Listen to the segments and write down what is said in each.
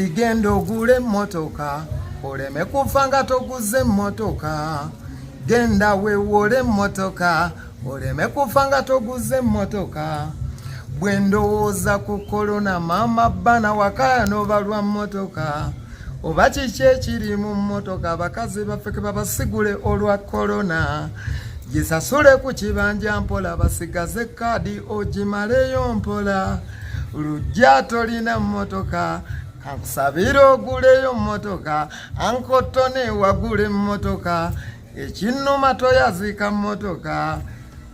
tigenda ogule emmotoka oleme kufa nga toguze emmotoka genda weewole emmotoka oleme kufa nga toguze emmotoka bwe ndowooza ku korona maama bbana wakaya n'obalwa mmotoka oba kiki ekiri mu mmotoka abakazi baffe ke babasigule olwa korona gisasule ku kibanja mpola basigaze kaadi ogimaleyo mpola lujja tolina mmotoka kankusabira oguleyo mmotoka ankotone wagule mmotoka ekinnuma toyaziika mmotoka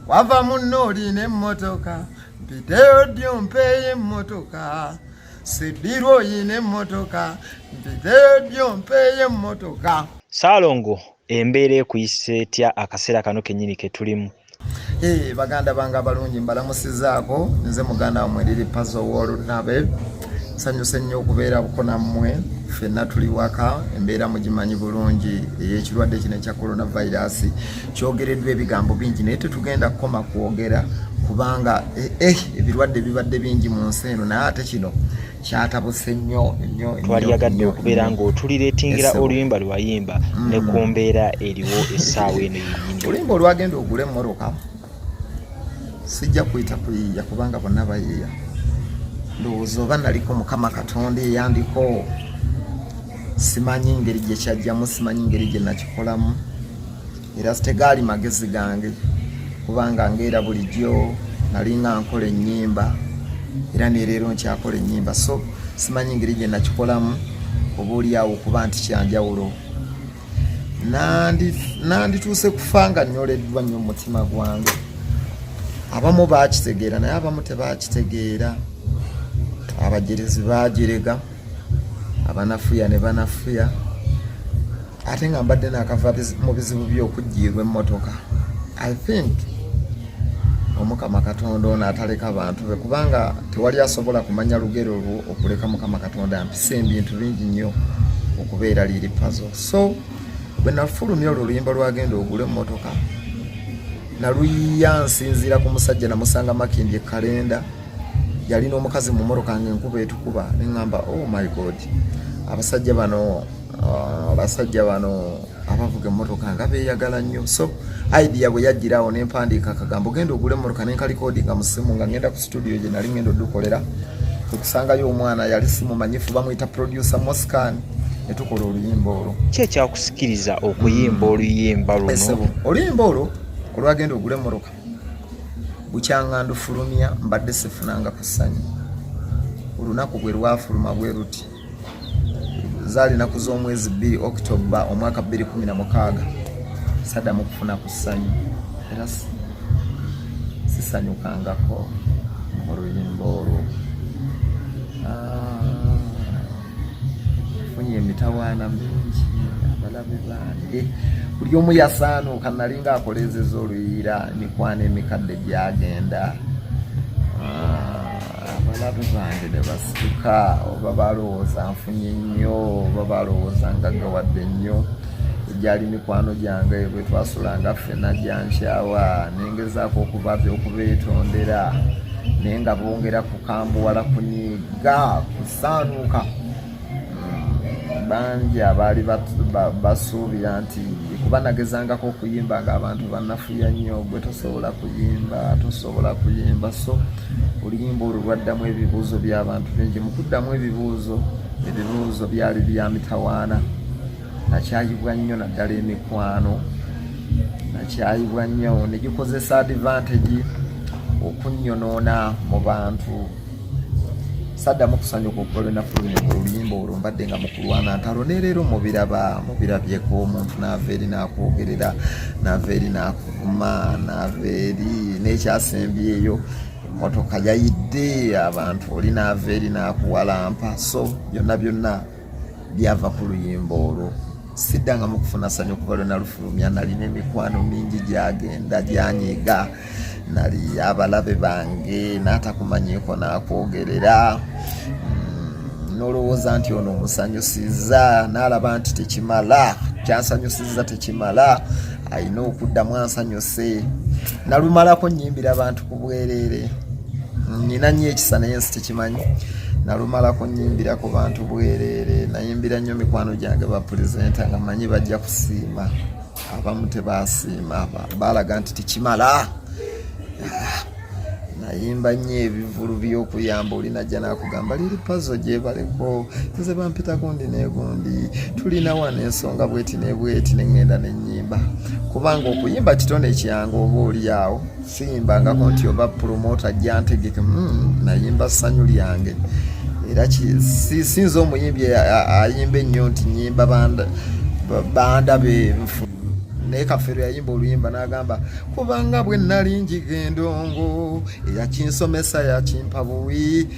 wava munno olina emmotoka mpiteyo ddyo mpeeyo emmotoka siddirwa oyina emmotoka mpiteyo ddyo mpeeyo emmotoka. Ssaalongo embeera ekuyise etya akaseera kano kennyini ke tulimu? Baganda bange abalungi mbalamusizaako nze muganda wammwe Lili Puzzle Wolunabe nsanyuse nnyo okubeera buko nammwe ffenna tuli waka embeera mugimanyi bulungi ey'ekirwadde kino ekya coronavirus kyogereddwa ebigambo bingi naye tetugenda kukoma kwogera kubanga ebirwadde bibadde bingi mu nsi eno naye ate kino kyatabuse nnyo twaliyagadde okubeera ng'otulireetingira oluyimba lwayimba ne ku mbeera eriwo essaawa eno yennyini. oluyimba olwagenda ogula emmoroka sijja kuyita kuyiiya kubanga bonna bayiiya ndowooza oba naliko Mukama Katonda eyandiko simanyi ngeri gye kyajjamu simanyi ngeri gye nakikolamu era sitegaali magezi gange kubanga ngeera bulijjo nalinga nkola ennyimba era nereero nkyakola ennyimba so simanyi ngeri gye nakikolamu oba oliawo okuba nti kyanjawulo nandituuse kufa nga nnyoleddwa nnyo mu mutima gwange. Abamu bakitegeera naye abamu tebakitegeera. Abajerezi bajerega abanafuya ne banafuya ate nga mbadde nakava mu bizibu by'okugjiirwa emmotoka. I think Omukama Katonda ono ataleka abantu be kubanga tewali asobola kumanya lugero olwo okuleka Mukama Katonda ampise ebintu bingi nnyo okubeera Lili Puzzle. So bwe nafulumya olwo oluyimba lwagenda ogula emmotoka naluyiya nsinziira ku musajja namusanga Makindye Kalenda yalina omukazi mu mmotoka ng'enkuba etukuba neŋŋamba oh my god abasajja bano abavuga emmotoka nga beeyagala nnyo. So idea bwe yajjirawo nempandiika akagambo genda ogule emmotoka nenkalikoodinga mu ssimu nga ngenda ku studio gye nali ngenda oddukolera okusangayo omwana yali simumanyifu bamuyita producer Moscan ne tukola oluyimba olwo. Ki ekyakusikiriza okuyimba oluyimba luno? Oluyimba olwo olwagenda ogule emmotoka bukyanga ndufulumya mbadde sifunanga ku ssanyu. Olunaku bwe lwafuluma bwe luti zaali naku z'omwezi 2 October omwaka 2016 saddamu kufuna ku ssanyu era sisanyukangako oluyimba olwo. Funye emitawaana mingi abalabe bange buli omu yasaanuuka nalinga akolezeza oluyiira emikwano emikadde gyagenda abalabe bange ne basituka oba balowooza nfunye nnyo oba balowooza ngaggawadde nnyo egyali mikwano gyange bwe twasulanga ffenna gyankyawa nengezaako okubeetondera naye nga bongera kukambuwala kunyiga kusaanuuka. Bangi abaali basuubira nti kuba nagezangako okuyimba ng'abantu bannafuya nnyo gwe tosobola kuyimba. So oluyimba olwo lwaddamu ebibuuzo by'abantu bingi. Mu kuddamu ebibuuzo byali bya mitawaana nakyayibwa nnyo naddala emikwano nakyayibwa nnyo ne gikozesa advantage okunnyonoona mu bantu. Saddamu kusanyuka okukola ennaku oluyimba olwo mbadde nga mukulwana ntalo nereero mubirabyeko omuntu naava eri nakwogerera naava eri nakuvuma naava eri n'ekyasembyeyo emmotoka yayidde abantu oli naava eri nakuwalampa. So byonna byava ku luyimba olwo. Siddanga mu kufuna ssanyu okuva lwe nalufulumya nalina emikwano mingi gyagenda gyanyiga nali abalabe bange n'atakumanyiiko nakwogerera nolowooza nti ono omusanyusiza n'alaba nti tekimala kyansanyusiza tekimala alina okuddamu ansanyuse nalumalako nnyimbira abantu ku bwereere nina nnyo ekisa naye nsi tekimanyi nalumala kunyimbira ku bantu bwerere nayimbira nnyo mikwano gyange bapulezenta nga manyi bajja kusiima abamu tebasiima balaga nti tikimala nayimba nnyo ebivulu by'okuyamba olinajja nakugamba liri pazo gyebaleko nze bampita gundi negundi tulina wano ensonga bweti nebweti neŋŋenda nenyimba kubanga okuyimba kitone kyange oba oliawo siyimbangako nti oba promota jantegeke nayimba ssanyu lyange era sinza omuyimbi ayimba ennyo nti nyimba banda benfu naye Kafeero yayimba oluyimba n'agamba kubanga bwe nali njiga endongo eyakinsomesa yakimpa buwi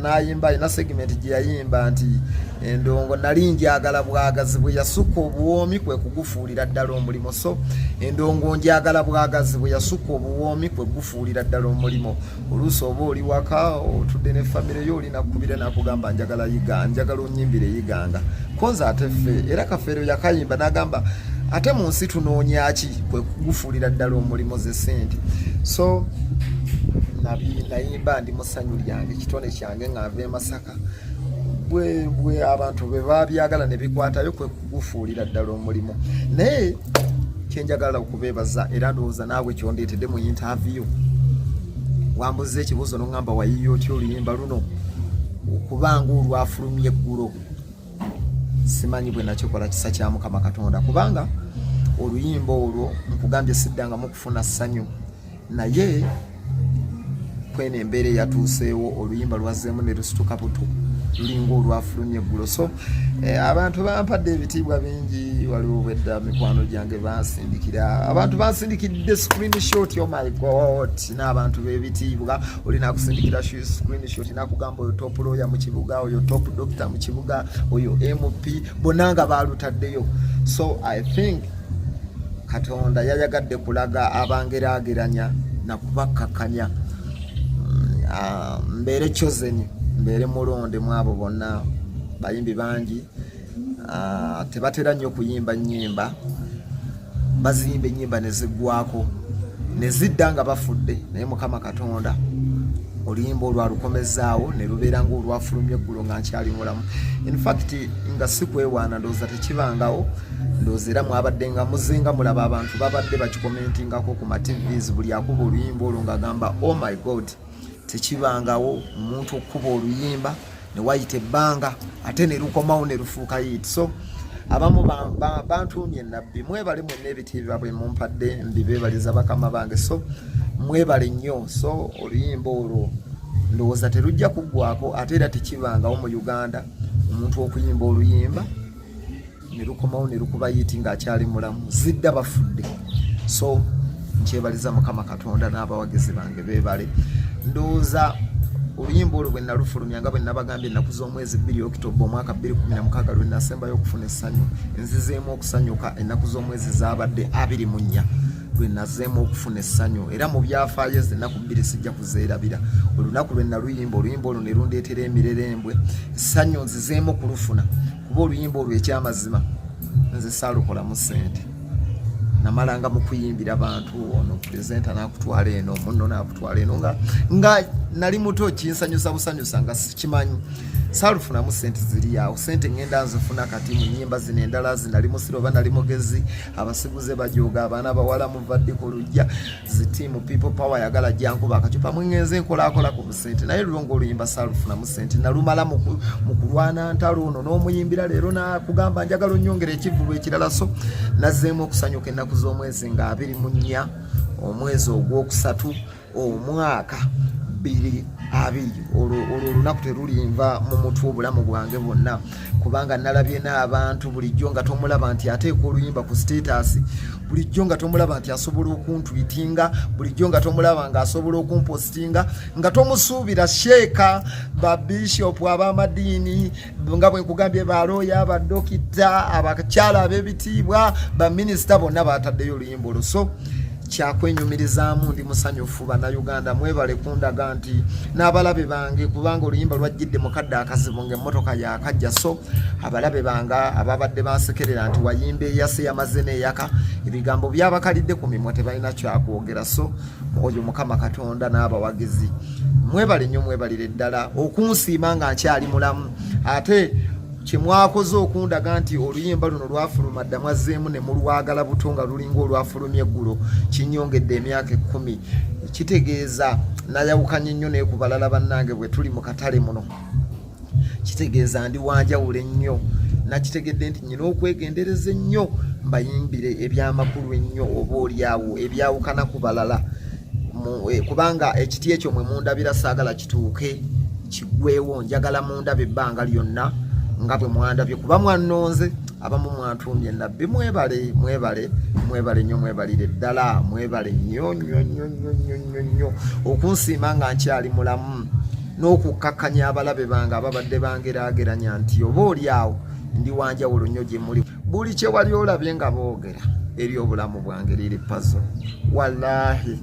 n'ayimba alina segimenti gye yayimba nti endongo nali njagala bwagazi bwe yasukka obuwoomi kwe kugufuulira ddala omulimo so endongo njagala bwagazi bwe yasukka obuwoomi kwe kugufuulira ddala omulimo oluusi oba oli waka otudde ne famire yo olina kukubira nakugamba njagala yiga njagala onyimbire yiganga konza ate ffe era Kafeero yakayimba n'agamba ate mu nsi tunoonya ki kwe kugufuulira ddala omulimo ze ssente so nayimba ndi mu ssanyu lyange kitone kyange nga nva e Masaka bwe abantu bwe babyagala ne bikwatayo kwe kugufuulira ddala omulimo naye kyenjagala okubeebaza era ndowooza naawe kyondeetedde mu interview wambuza ekibuuzo n'oŋŋamba wayiyo otya oluyimba luno okubanga olwafulumya eggulo simanyi bwe nakikola kisa kya Mukama Katonda kubanga oluyimba olwo nkugambye siddangamu kufuna ssanyu naye kwene embeera eyatuuseewo oluyimba lwazzeemu ne lusituka buto lulinga olwafulumya eggulo so abantu bampadde ebitiibwa bingi waliwo bwedda mikwano gyange bansindikira abantu bansindikidde screenshot oh my god n'abantu b'ebitiibwa olina akusindikira screenshot nakugamba oyo top lawyer mu kibuga oyo top doctor mu kibuga oyo MP bonna nga balutaddeyo so I think Katonda yayagadde kulaga abangeraageranya nakubakkakkanya mbeere chosen mbeere mulonde mu abo bonna bayimbi bangi tebatera nnyo kuyimba nnyimba bazimba ennyimba ne ziggwako ne zidda nga bafudde naye Mukama Katonda oluyimba olwalukomezaawo ne lubeera ng'olwafulumya eggulo nga nkyali mulamu in fact nga si kwewaana ndowooza tekibangawo ndowooza era mwabadde nga muzinga mulaba abantu babadde bakikomentingako ku maTVs buli akuba oluyimba olwo ng'agamba oh my god tekibangawo omuntu okuba oluyimba ne wayita ebbanga ate ne lukomawo ne lufuuka yiti so abamu bantuumye nabbi mwebale mwenna ebitiibwa bwe mumpadde mbibeebaliza bakama bange so mwebale nnyo so oluyimba olwo ndowooza terujja kuggwako ate era tekibangawo mu Uganda omuntu okuyimba oluyimba ne lukomawo ne lukuba yiti ng'akyali mulamu zidda bafudde so nkyebaliza Mukama Katonda n'abawagizi bange beebale ndowooza oluyimba olwo bwe nalufulumya nga bwe nabagambye ennaku z'omwezi 2 Okitoba omwaka 2016 lwe nasembayo okufuna essanyu nzizeemu okusanyuka ennaku z'omwezi zaabadde 24 lwe nazeemu okufuna essanyu era mu byafaayo ezo ennaku 2 sijja kuzeerabira olunaku lwe naluyimba oluyimba olwo ne lundeetera emirerembwe essanyu nzizeemu okulufuna kuba oluyimba olwo ekyamazima nze saalukolamu ssente namalanga mu kuyimbira abantu ono pulezenta nakutwala eno munno nakutwala eno nga nali muto kinsanyusa busanyusa nga sikimanyi saalufunamu ssente ziri awo ssente ngenda nzifuna kati mu nnyimba zino endala zinali musiro oba nali mugezi abasiguze bajooga abaana bawala muvadde ku lujja zitiimu people power yagala jankuba akacupa mwengenze nkolaakola ku busente naye lulongo oluyimba saalufunamu ssente nalumala mu kulwana ntalo ono n'omuyimbira leero nakugamba njagala onnyongera ekivulu ekirala so nazzeemu okusanyuka ennaku z'omwezi nga 24 omwezi ogwokusatu omwaka 2020 olwo olunaku terulinva mu mutwe obulamu bwange bwonna kubanga nalabye n'abantu bulijjo nga tomulaba nti ateeka oluyimba ku status bulijjo nga tomulaba nti asobola okuntwitinga bulijjo nga tomulaba nga asobola okumpostinga nga tomusuubira sheeka babishopu ab'amadiini nga bwe nkugambye balooya abadokita abakyala ab'ebitiibwa baminisita bonna bataddeyo oluyimba olwo so kyakwenyumirizaamu ndi musanyufu bannayuganda mwebale kundaga nti n'abalabe bange kubanga oluyimba lwajjidde mukadde akazibu ng'emmotoka yakajja so abalabe banga ababadde bansekerera nti wayimba eyase yamaze n'eyaka ebigambo byabakalidde ku mimwa tebalina kyakwogera so oyo mukama katonda n'abawagizi mwebale nnyo mwebalire ddala okunsiima nga nkyali mulamu ate kimwakoze okundaga nti oluyimba luno lwafuluma ddamu azzeemu ne mulwagala buto nga lulinga olwafulumya eggulo kinyongedde emyaka 10 kitegeeza nayawukanye nnyo naye ku balala bannange bwe tuli mu katale muno kitegeeza ndi wanjawulo ennyo nakitegedde nti nyina okwegendereza ennyo mbayimbire ebyamakulu ennyo oba olyawo ebyawukana ku balala kubanga ekiti ekyo mwe mundabira saagala kituuke kigwewo njagala mundaba ebbanga lyonna nga bwe mwandabye kuba mwannonze abamu mwantuumye nabbi mwebale nnyo mwebalire ddala mwebale nnyo okunsiima nga nkyali mulamu n'okukakkanya abalabe bange ababadde bangeraageranya nti oba oliawo ndi wanjawulo nnyo gye muli buli kye wali olabye nga boogera eri obulamu bwange liri pazo wallaahi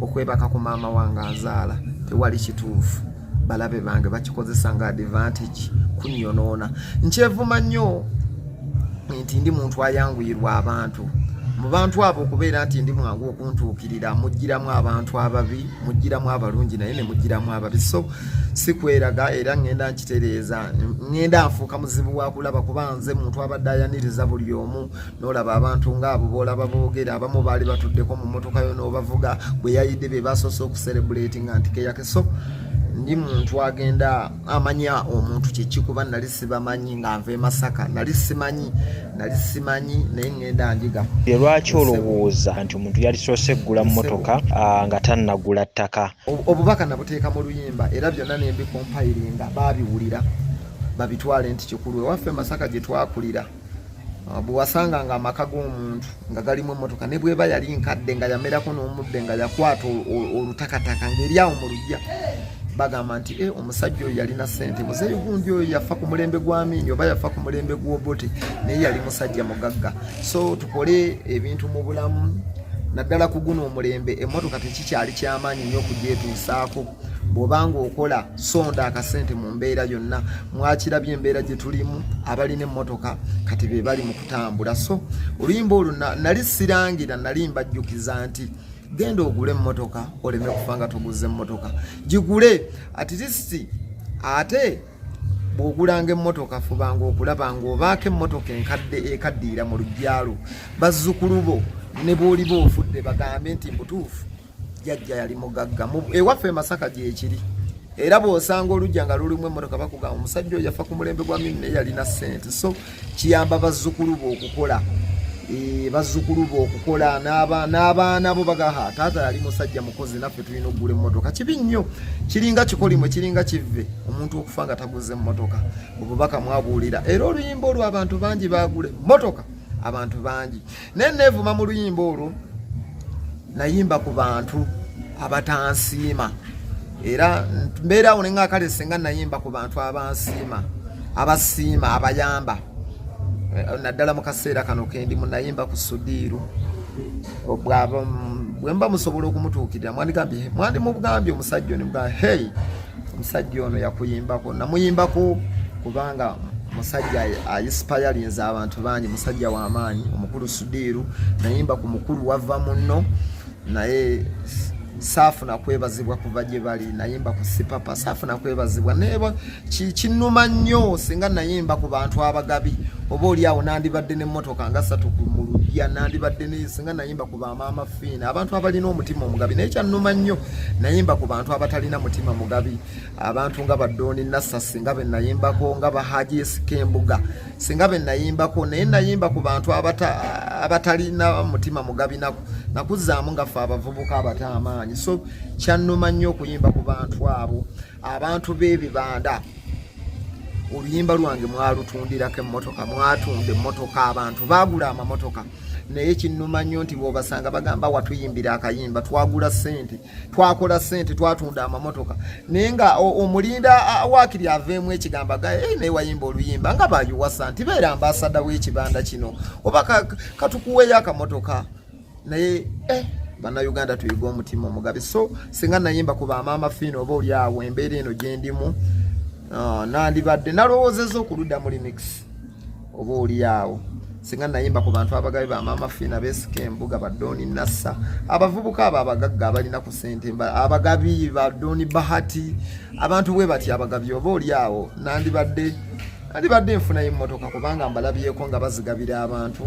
okwebaka ku maama wange azaala tewali kituufu balabe bange bakikozesa nga advantage kunyonoona nkyevuma nnyo nti ndi muntu ayanguyirwa abantu mu bantu abo okubeera nti ndi mwangu okuntuukirira mugiramu abantu ababi mugiramu abalungi naye ne mugiramu ababi so sikweraga era ngenda nkitereeza ngenda nfuuka muzibu wa kulaba kuba nze muntu abadde ayaniriza buli omu n'olaba abantu ng'abo boolaba boogera abamu baali batuddeko mu mmotoka yo n'obavuga bwe yayidde be basoose okucelebratinga nti keyake so ndi muntu agenda amanya omuntu kyekikuba nali sibamanyi nga nva Masaka nali simanyi naye ngenda njiga lwaki olowooza nti omuntu yalisoose eggula mmotoka nga tannagula ttaka obubaka nabuteeka mu luyimba era byonna nembikompiringa baabiwulira babitwale nti kikulu ewaffe Masaka gye twakulira bwe wasanga nga amaka g'omuntu nga galimu emmotoka ne bweba yali nkadde nga yamerako n'omudde nga yakwata olutakataka ng'eri awo mu lujja bagamba nti omusajja oyo yalina ssente muzeeyi gundi oyo yafa ku mulembe gwa Mingi oba yafa ku mulembe gw'Obote naye yali musajja mugagga so tukole ebintu mu bulamu naddala ku guno omulembe emmotoka tekikyali kyamaanyi nnyo okugyetuusaako bw'obanga okola sonda akasente mu mbeera yonna mwakirabye embeera gye tulimu abalina emmotoka kati be bali mu kutambula so oluyimba olwo nali sirangira nali mbajjukiza nti genda ogule emmotoka oleme kufa nga toguze emmotoka gigule at least ate bw'ogulanga emmotoka fubanga okulabanga obaako emmotoka enkadde ekaddiira mu lujjalo bazzukulu bo ne bw'oliba ofudde bagambe nti mbutuufu jjajja yali mugagga ewaffe Masaka gyekiri era bw'osanga olujja nga lulimu emmotoka bakugamba omusajja oyo yafa ku mulembe gwa Mingi naye yalina ssente so kiyamba bazzukulu bo okukola n'abaana bo bagaha taata yali musajja mukozi naffe tulina okugula emmotoka kibi nnyo kiringa kikolimwe kiringa kivve omuntu okufa nga taguze emmotoka obubaka mwabuulira era oluyimba olwo abantu bangi bagula emmotoka abantu bangi naye neevuma mu luyimba olwo nayimba ku bantu abatansiima era mbeerawo nengaakale singa nayimba ku bantu abasiima abayamba naddala mu kaseera kano kendi munayimba ku Sudiiru bwemba musobola okumutuukirira mwandimugambye omusajja ono mugamba hey omusajja ono yakuyimbako namuyimbako kubanga musajja ayispiralinze abantu bangi musajja w'amaanyi omukulu Sudiiru nayimba ku mukulu wava muno naye saafu nakwebazibwa kuva gye bali nayimba ku Sipapa saafu nakwebazibwa neeba kinnuma nnyo singa nayimba ku bantu abagabi oba oliawo nandibadde n'emmotoka nga 3 mu lujja nandibadde singa nayimba ku bamaama fiina abantu abalina omutima omugabi naye kyannuma nnyo nayimba ku bantu abatalina mutima mugabi abantu nga Badooni Nassasi nga be nayimbako nga Bahaji Esikembuga singa be nayimbako naye nayimba ku bantu abatalina mutima mugabi nakuzaamu nga ffe abavubuka abatamaanyi so kyannuma nnyo okuyimba ku bantu abo abantu b'ebibanda oluyimba lwange mwalutundirako emmotoka mwatunda emmotoka abantu baagula amamotoka naye kinnuma nnyo nti bw'obasanga bagamba watuyimbira akayimba twagula ssente twakola ssente twatunda amamotoka naye nga omulinda waakiri aveemu ekigamba naye wayimba oluyimba nga bayiwasa nti beera ambasada w'ekibanda kino oba katukuweyo akamotoka naye bannayuganda tuyiga omutima omugabe. So singa nayimba ku bamaama fino oba oli awo embeera eno gye ndimu nandibadde nalowoozezza okuludda mu remix oba oli awo singa nayimba ku bantu abagabe bamaama fino abeesika embuga badoni nassa abavubuka abo abagagga abalina ku ssente abagabi badoni bahati abantu bwe bati abagabi oba oli awo nandibadde nfunayo emmotoka kubanga mbalabyeko nga bazigabira abantu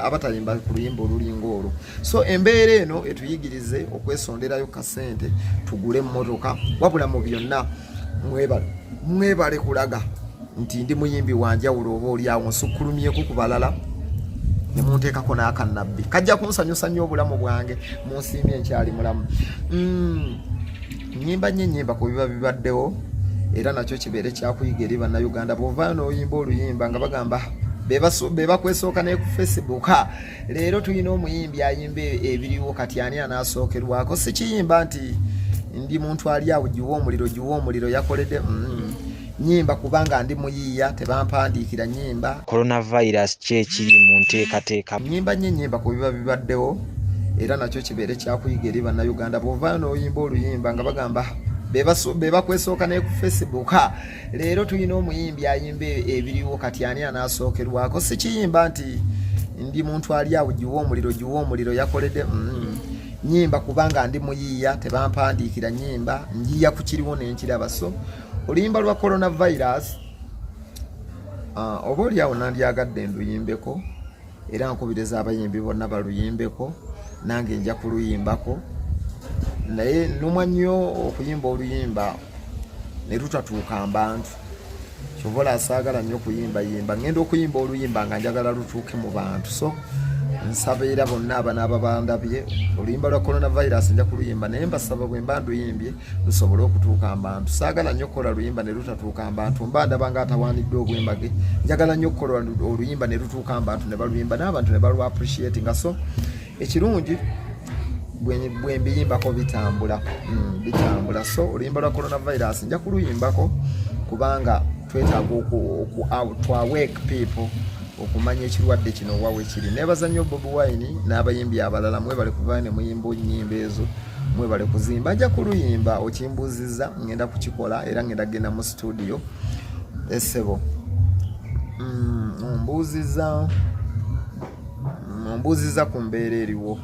abatayimba ku luyimba olulinga olwo. So embeera eno etuyigirize okwesonderayo kasente tugule emmotoka wabula mu byonna mwebale kulaga nti ndi muyimbi wanjawulo oba oli awo nsukkulumyeko ku balala ne munteekako n'akannabbi kajja kunsanyusa nnyo obulamu bwange munsiimye nkyali mulamu. Nnyimba nnyo ennyimba ku biba bibaddewo era nakyo kibeere kyakuyiga eri bannayuganda bw'ovaayo n'oyimba oluyimba nga bagamba be bakwesooka ne ku Facebook leero tulina omuyimbi ayimba ebiriwo kati ani anaasookerwako si kiyimba nti ndi muntu ali awo giwa omuliro yakoledde nyimba kubanga ndi muyiya tebampandiikira nyimba. Coronavirus kyekiri mu nteekateeka. Nyimba nnyo ennyimba ku biba bibaddewo era nakyo kibeere kyakuyiga eri bannayuganda bw'ovaayo n'oyimba oluyimba nga bagamba be bakwesooka ne ku Facebook leero tulina omuyimbi ayimba ebiriwo kati ani anaasookerwako si kiyimba nti ndi muntu ali awo giwa omuliro yakoledde nyimba kubanga ndi muyiya tebampandiikira nyimba njiya ku kiriwo n'enkiraba. So oluyimba lwa coronavirus oba oli awo nandyagadde nduyimbeko era nkubiriza abayimbi bonna baluyimbeko nange nja kuluyimbako naye nnumwa nnyo okuyimba oluyimba ne lutatuuka mbantu kyobola asaagala nnyo kuyimbayimba ngenda okuyimba oluyimba nga njagala lutuuke mu bantu. So nsaba era bonna abanaaba bandabye oluyimba lwa coronavirus nja kuluyimba naye mbasaba bwe mba nduyimbye lusobole okutuuka mbantu. Saagala nnyo kukola luyimba ne lutatuuka mbantu mba ndaba nga atawaaniddwe obwembage njagala nnyo kukola oluyimba ne lutuuka mbantu ne baluyimba n'abantu ne balwa appreciate nga. So ekirungi bwe mbiyimbako bitambula. So oluyimba lwa coronavirus nja kuluyimbako kubanga twetaaga twawake people okumanya ekirwadde kino wawe kiri. Nebaza nnyo Bobi Wine n'abayimbi abalala mwebale kuva ne muyimba nnyimba ezo mwebale kuzimba. Nja kuluyimba okimbuziza ngenda kukikola era ngenda genda mu studio esebo ombuziza ku mbeera eriwo.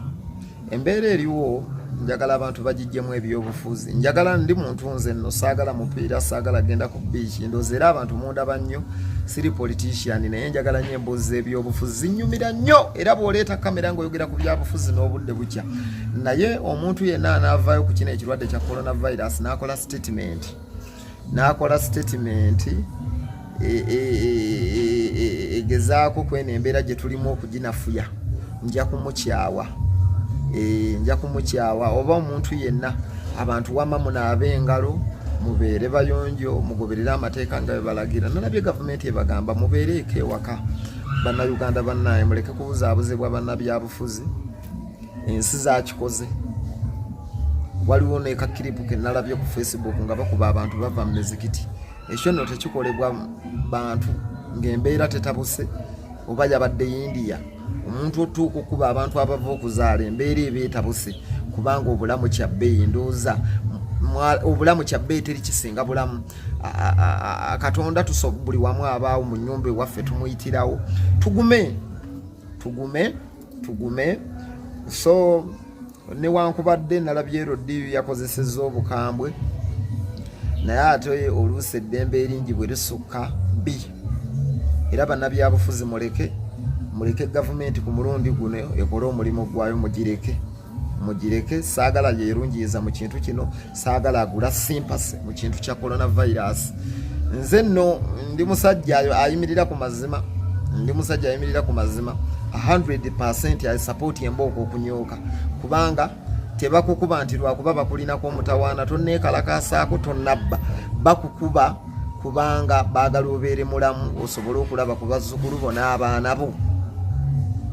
Embeera eriwo njagala abantu bagijjemu ebyobufuzi. Njagala ndi muntu nze nno saagala mupiira saagala genda ku beach ndoze era abantu mundaba nnyo siri politician naye njagala nnyo emboozi ebyobufuzi zinyumira nnyo era bw'oleeta kamera ng'oyogera ku byabufuzi n'obudde bukya. Naye omuntu yenna anaavaayo ku kino ekirwadde kya coronavirus n'akola statement egezaako kweno embeera gye tulimu okuginafuya nja kumukyawa oba omuntu yenna abantu wama munaabe engalo mubeere bayonjo mugoberere amateeka nga bwe balagira. Nalabye gavumenti ebagamba mubeereeko ewaka bannayuganda bannaye muleke kubuzaabuzibwa bannabyabufuzi ensi zakikoze. Waliwo n'ekakiripu ke nalabye ku Facebook nga bakuba abantu bava mu mizikiti. Ekyo nno tekikolebwa bantu ng'embeera tetabuse oba yabadde India omuntu otuuka okuba abantu abava okuzaala embeera eba etabuse kubanga obulamu kyabbeeyi ndooza obulamu kyabbeeyi teri kisinga bulamu. Katonda buli wamu abaawo mu nnyumba ewaffe tumuyitirawo tugume. So newankubadde nalabye Rodiyo yakozesezza obukambwe naye ate oluusi eddembe eringi bwe lisukka bbi era bannabyabufuzi muleke gavumenti ku mulundi guno ekole omulimu gwayo mugireke. Saagala yerungiza mu kintu kino saagala agula sympathy mu kintu kya coronavirus. Nze nno ndi musajja ayimirira ku mazima 100% I support embooko okunyooka kubanga tebakukuba nti lwakuba bakulinako omutawaana tonneekalakaasaako tonnabba bakukuba kubanga baagala obeere mulamu osobole okulaba ku bazzukulu bo n'abaana bo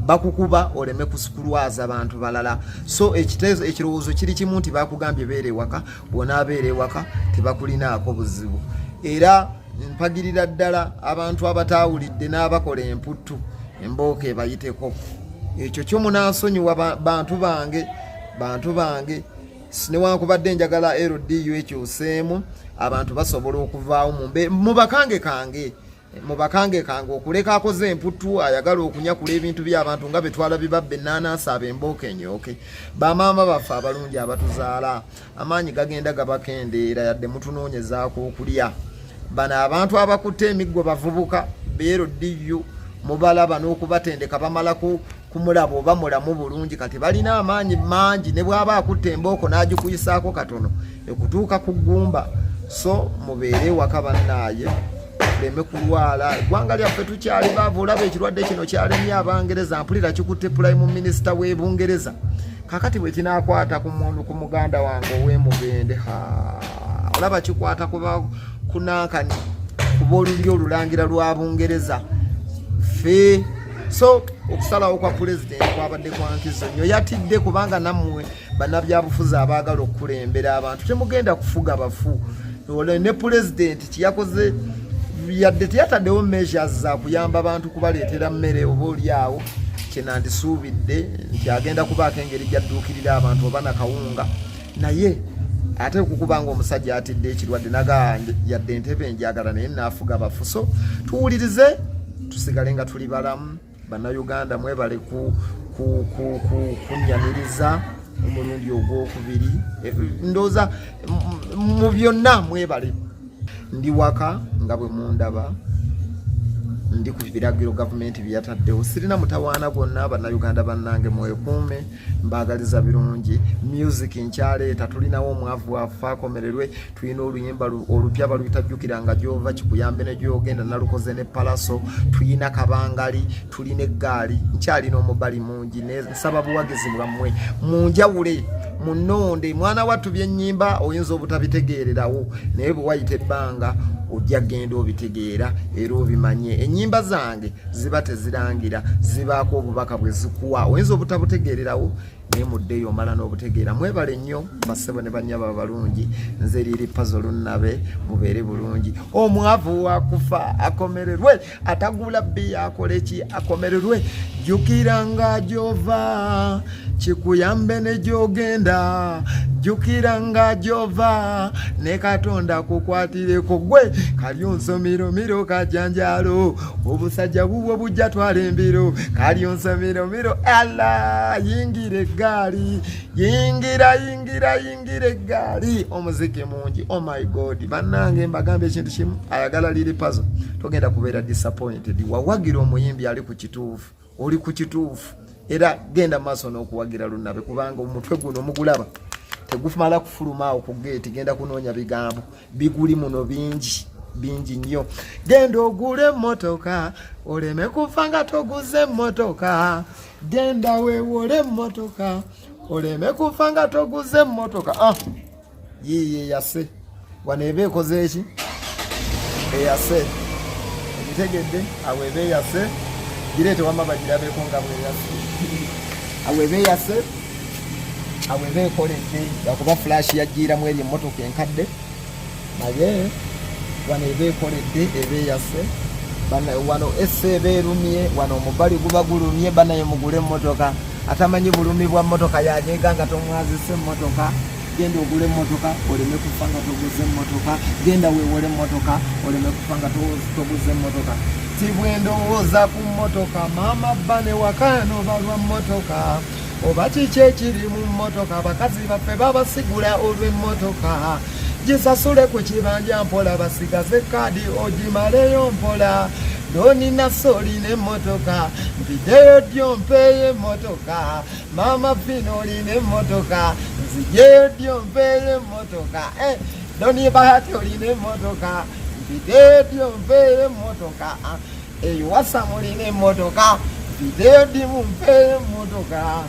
bakukuba oleme kusikulwaza abantu balala. So ekirowoozo kiri kimu nti bakugambye beere ewaka bw'onaabeera ewaka tebakulinaako buzibu. Era mpagirira ddala abantu abataawulidde n'abakola emputtu embooka ebayiteko ekyo kyo munansonyiwa bantu bange newankubadde njagala LDU ekyuseemu abantu basobola okuvaawo mubakange kange okuleka akoze emputu ayagala okunyakula ebintu by'abantu nga betwala bibabbe ennaanansi ab'embooka enyooke bamaama baffe abalungi abatuzaala amaanyi gagenda gabakendeera yadde mutunoonyezaako okulya bano abantu abakutte emiggo bavubuka LDU mubalaba n'okubatendeka bamala kumulaba oba mulamu bulungi kati balina amaanyi mangi ne bw'aba akutte embooko n'agikuyisaako katono ekutuuka ku ggumba so mubeere waka bannaaye leme kulwala eggwanga lyaffe tukyali baavu olaba ekirwadde kino kyalemye Abangereza mpulira kikutte Prime Minister w'e Bungereza kakati bwe kinaakwata ku muntu ku muganda wange ow'emugende olaba kikwata ku Nankani kuba olulyo olulangira lwa Bungereza fe so okusalawo kwa president kwabadde kwa nkizo nnyo yatidde kubanga nammwe bannabyabufuzi abaagala okukulembera abantu temugenda kufuga bafu ne president kiyakoze yadde teyataddewo measures za kuyamba abantu kubaleetera mmere oba oliawo kyenandisuubidde nti agenda kubaako engeri gyadduukirira abantu oba nakawunga naye ate okukubanga omusajja atidde ekirwadde naga yadde entebe njagala naye naafuga bafu so tuwulirize tusigale nga tuli balamu bannayuganda mwebale kunnyaniriza omulundi ogwokubiri ndooza mu byonna mwebale ndi waka nga bwe mundaba ndi ku biragiro gavumenti byataddewo sirina mutawaana gwonna bannayuganda bannange mwekuume mbaagaliza birungi music nkyaleeta tulinawo omwavu waffe akomererwe tulina oluyimba olupya baluyitajjukiranga gyova kikuyambe ne gyogenda nalukoze ne palaso tulina kabangali tulina eggaali nkyalina omubali mungi nsaba buwagizi bwammwe munjawule munonde mwana wattu byennyimba oyinza obutabitegeererawo naye bwe wayita ebbanga ojja genda obitegeera era obimanye ennyimba zange ziba tezirangira zibaako obubaka bwe zikuwa oyinza obutabutegeererawo naye muddeyo omala n'obutegeera mwebale nnyo bassebo ne bannyaba balungi nze liri pazo lunnabe mubeere bulungi omwavu wakufa akomererwe atagula bbiya akoleki akomererwe jjukiranga gyova kikuyambe ne gyogenda jjukiranga gyova ne Katonda kukwatireko gwe kalyonsomiromiro kajjanjalo obusajja bubwo bujja twala embiro kalyonsomiromiro ala yingire eggaali yingira eggaali omuziki mungi oh my god bannange mbagambe ekintu kimu ayagala liri puzzle togenda kubeera disappointed wawagira omuyimbi ali ku kituufu oli ku kituufu era genda maaso n'okuwagira lunnabe kubanga omutwe guno omugulaba tegufumala kufulumaawo ku geeti genda kunoonya bigambo biguli muno bingi nnyo genda ogule emmotoka oleme kufa nga toguze emmotoka genda weewole emmotoka oleme kufa nga toguze emmotoka yiye eyase wano eba ekoze eki eyase egitegedde awo eba eyase gireete wama bagirabeko nga bweyase awo eba eyase awo eba ekoledde gakuba flash yagiiramu eri emmotoka enkadde naye wano eba ekoledde eba eyase wano esse eba erumye wano omubali guba gulumye banaye mugule emmotoka atamanyi bulumi bwa mmotoka yanyeega nga tomwazise emmotoka genda ogule emmotoka oleme kufa nga toguze emmotoka genda weewole emmotoka oleme kufa nga toguze emmotoka tibwendowooza ku mmotoka maama bane wakano balwa mmotoka oba kiki ekiri mu mmotoka abakazi baffe babasigula olw'emmotoka gisasule ku kibanja mpola basigaze kaadi ogimaleyo mpola donina solina emmotoka mpideyo ddyo mpeeyo emmotoka maama fino olina emmotoka nzijeyo ddyo mpeeyo emmotoka doni bahati olina emmotoka mpideyo ddyo mpeeyo emmotoka eyo wasa mulina emmotoka mpideyo ddimu mpeeyo emmotoka